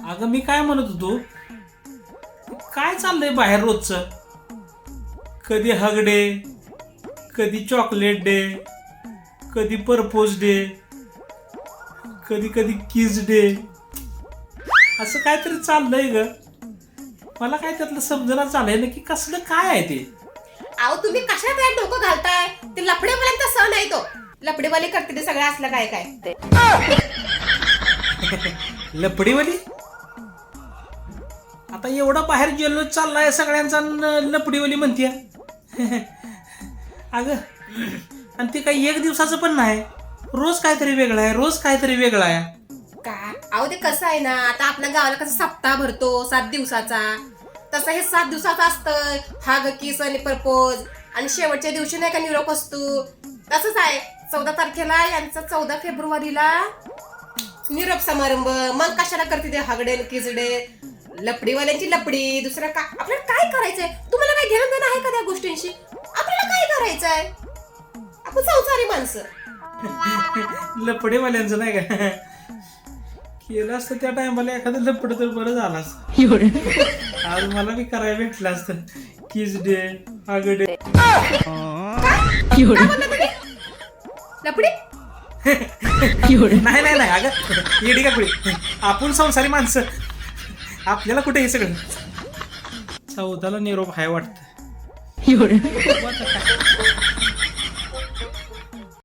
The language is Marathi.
अगं मी काय म्हणत होतो, काय चाललंय बाहेर रोजचं? कधी हग डे, कधी चॉकलेट डे, कधी परपोज डे, कधी कधी किस डे, असं काहीतरी चाललंय ग. मला काय त्यातलं समजना चाललंय नक्की कसलं काय आहे ते. अहो तुम्ही कशाला काय डोकं घालताय? ते लफडेवाल्यांचा सण आहे तो. लफडेवाले करते ते सगळं असलं काय काय ते. लपडीवाली? आता एवढा बाहेर जल्लोष चाललाय सगळ्यांचा लपडीवाली म्हणतीय. अगं आणि ते काही एक दिवसाचं पण नाही, रोज काहीतरी वेगळं आहे, रोज काहीतरी वेगळं आहे. काय अहो ते कसं आहे ना, आता आपल्या गावाला कसं सप्ताह भरतो 7 दिवसाचा, तसं हे 7 दिवसाचं असतं. हग किस आणि प्रपोज, आणि शेवटच्या दिवशी नाही का निरोप असतो. तसंच आहे 14 तारखेला यांचा 14 फेब्रुवारीला निरोप समारंभ. मग कशाला करते ते हगडे किसडे? लपडीवाल्यांची लपडी, दुसरं काय आपल्याला काय करायचंय? तुम्हाला काय घेणं देणं आहे का त्या गोष्टींशी? आपल्याला काय करायचंय? आपण संसारी माणसं. लपडेवाल्यांचं नाही का केलं असतं त्या टायमाला एखादं लपड तर बरं झालं असतं. आज मला बी करायला भेटलं असतं किस डे, हग डे. काय बोलला तुम्ही? लपडी? नाही नाही नाही अगं येडी का कुठे, आपण संसारी माणसं, आपल्याला कुठे हे सगळं. 14ला निरोप हाय वाटतं.